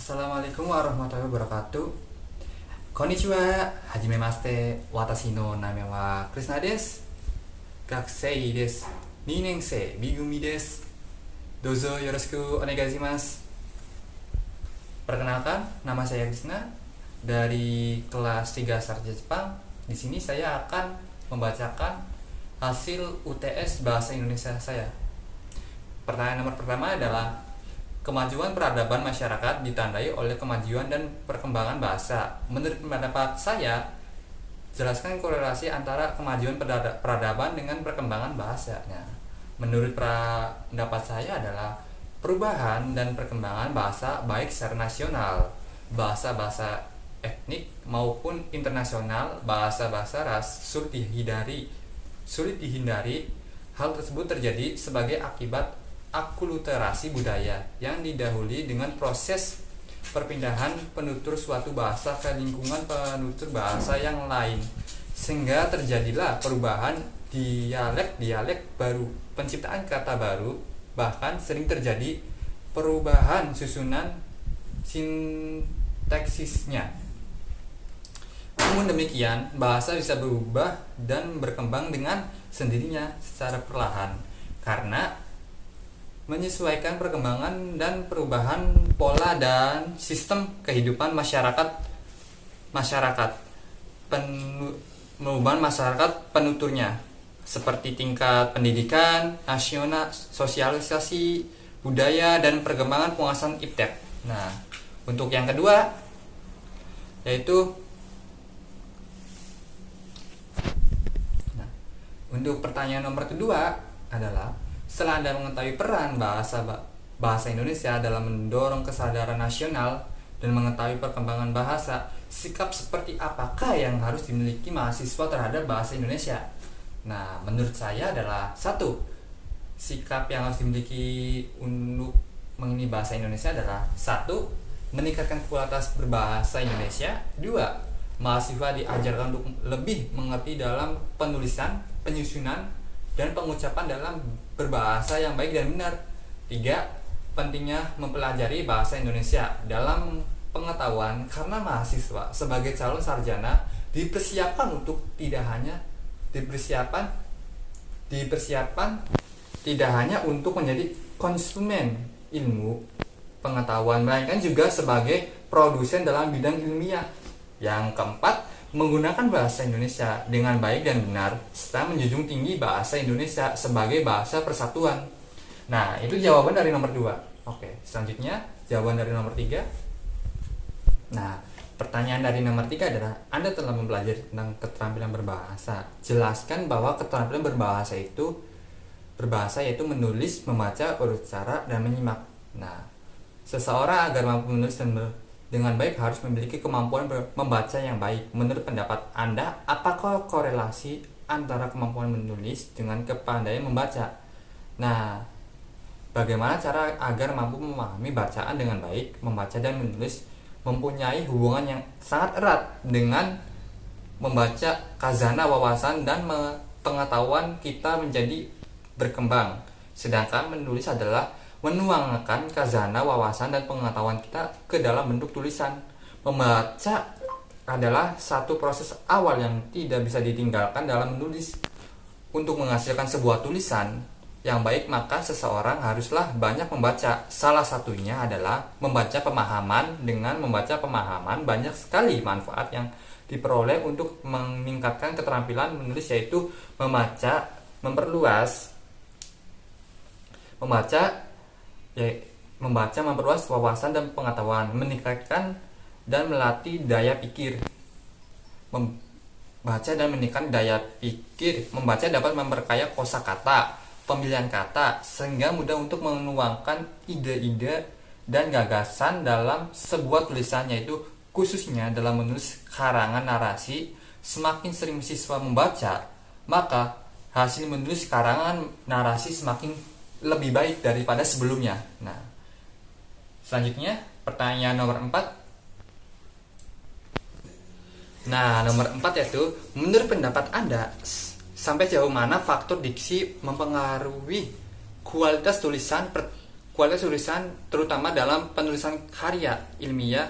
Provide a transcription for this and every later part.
Assalamualaikum warahmatullahi wabarakatuh. Konnichiwa, hajimemashite. Watashi no name wa Krishna desu. Gakusei desu. 2年生 B 組です。どうぞよろしくお願いします。Perkenalkan, nama saya Krishna dari kelas 3 Sarjana Jepang. Di sini saya akan membacakan hasil UTS Bahasa Indonesia saya. Pertanyaan nomor pertama adalah kemajuan peradaban masyarakat ditandai oleh kemajuan dan perkembangan bahasa. Menurut pendapat saya, jelaskan korelasi antara kemajuan peradaban dengan perkembangan bahasanya. Menurut pendapat saya adalah perubahan dan perkembangan bahasa baik secara nasional, bahasa-bahasa etnik maupun internasional, bahasa-bahasa ras sulit dihindari. Hal tersebut terjadi sebagai akibat akulturasi budaya yang didahului dengan proses perpindahan penutur suatu bahasa ke lingkungan penutur bahasa yang lain, sehingga terjadilah perubahan dialek baru, penciptaan kata baru, bahkan sering terjadi perubahan susunan sintaksisnya. Namun demikian, bahasa bisa berubah dan berkembang dengan sendirinya secara perlahan karena menyesuaikan perkembangan dan perubahan pola dan sistem kehidupan perubahan masyarakat penuturnya, seperti tingkat pendidikan nasional, sosialisasi budaya, dan perkembangan penguasaan iptek. Nah, untuk yang kedua yaitu untuk pertanyaan nomor kedua adalah, setelah Anda mengetahui peran bahasa Indonesia dalam mendorong kesadaran nasional dan mengetahui perkembangan bahasa, sikap seperti apakah yang harus dimiliki mahasiswa terhadap bahasa Indonesia? Nah, menurut saya adalah satu, sikap yang harus dimiliki untuk mengenai bahasa Indonesia adalah satu, meningkatkan kualitas berbahasa Indonesia. Dua, mahasiswa diajarkan untuk lebih mengerti dalam penulisan, penyusunan, dan pengucapan dalam berbahasa yang baik dan benar. Tiga, pentingnya mempelajari bahasa Indonesia dalam pengetahuan karena mahasiswa sebagai calon sarjana dipersiapkan tidak hanya untuk menjadi konsumen ilmu pengetahuan, melainkan juga sebagai produsen dalam bidang ilmiah. Yang keempat, menggunakan bahasa Indonesia dengan baik dan benar serta menjunjung tinggi bahasa Indonesia sebagai bahasa persatuan. Nah, itu jawaban dari nomor 2. Oke, selanjutnya jawaban dari nomor 3. Nah, pertanyaan dari nomor 3 adalah, Anda telah mempelajari tentang keterampilan berbahasa. Jelaskan bahwa keterampilan berbahasa yaitu menulis, membaca, urut cara, dan menyimak. Nah, seseorang agar mampu menulis dengan baik harus memiliki kemampuan membaca yang baik. Menurut pendapat Anda, apakah korelasi antara kemampuan menulis dengan kepandaian membaca? Nah, bagaimana cara agar mampu memahami bacaan dengan baik? Membaca dan menulis mempunyai hubungan yang sangat erat dengan membaca khazanah wawasan dan pengetahuan kita menjadi berkembang. Sedangkan menulis adalah menuangkan khazanah wawasan dan pengetahuan kita ke dalam bentuk tulisan. Membaca adalah satu proses awal yang tidak bisa ditinggalkan dalam menulis. Untuk menghasilkan sebuah tulisan yang baik, maka seseorang haruslah banyak membaca. Salah satunya adalah membaca pemahaman. Dengan membaca pemahaman, banyak sekali manfaat yang diperoleh untuk meningkatkan keterampilan menulis, yaitu membaca memperluas wawasan dan pengetahuan, meningkatkan dan melatih daya pikir. Membaca dapat memperkaya kosakata, pemilihan kata, sehingga mudah untuk menuangkan ide-ide dan gagasan dalam sebuah tulisan, yaitu khususnya dalam menulis karangan narasi. Semakin sering siswa membaca, maka hasil menulis karangan narasi semakin lebih baik daripada sebelumnya. Nah, selanjutnya pertanyaan nomor 4. Nah, nomor 4 yaitu, menurut pendapat Anda, sampai jauh mana faktor diksi mempengaruhi kualitas tulisan kualitas tulisan terutama dalam penulisan karya ilmiah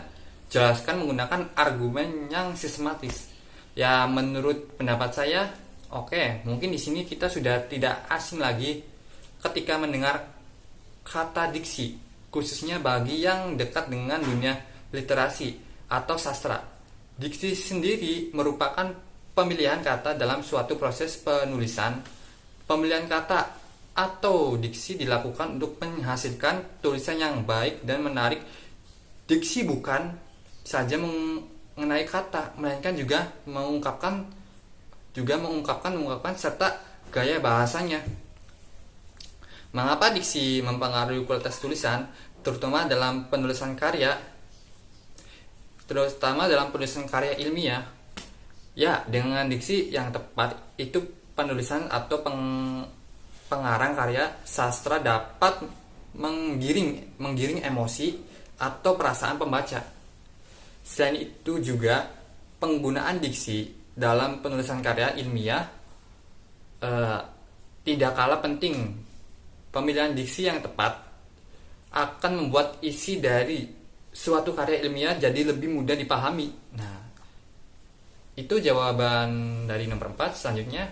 jelaskan menggunakan argumen yang sistematis. Ya, menurut pendapat saya, oke, mungkin di sini kita sudah tidak asing lagi ketika mendengar kata diksi, khususnya bagi yang dekat dengan dunia literasi atau sastra. Diksi sendiri merupakan pemilihan kata dalam suatu proses penulisan. Pemilihan kata atau diksi dilakukan untuk menghasilkan tulisan yang baik dan menarik. Diksi bukan saja mengenai kata, melainkan juga mengungkapkan serta gaya bahasanya. Mengapa diksi mempengaruhi kualitas tulisan, terutama dalam penulisan karya ilmiah? Ya, dengan diksi yang tepat itu penulisan atau pengarang karya sastra dapat menggiring emosi atau perasaan pembaca. Selain itu juga penggunaan diksi dalam penulisan karya ilmiah tidak kalah penting. Pemilihan diksi yang tepat akan membuat isi dari suatu karya ilmiah jadi lebih mudah dipahami. Nah, itu jawaban dari nomor 4. Selanjutnya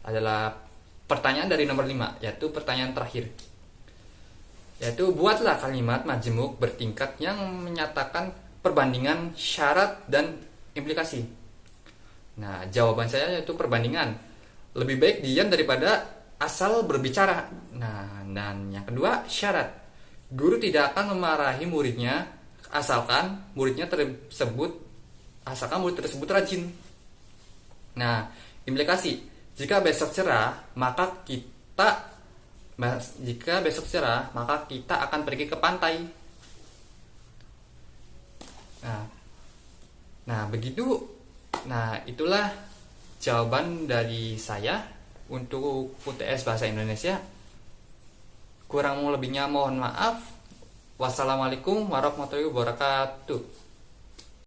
adalah pertanyaan dari nomor 5, yaitu pertanyaan terakhir. Yaitu buatlah kalimat majemuk bertingkat yang menyatakan perbandingan syarat dan implikasi. Nah, jawaban saya yaitu perbandingan. Lebih baik diam daripada asal berbicara. Nah, dan yang kedua, syarat. Guru tidak akan memarahi muridnya asalkan murid tersebut rajin. Nah, implikasi. Jika besok cerah, maka kita akan pergi ke pantai. Nah, begitu. Nah, itulah jawaban dari saya untuk UTS Bahasa Indonesia. Kurang lebihnya mohon maaf. Wassalamualaikum warahmatullahi wabarakatuh.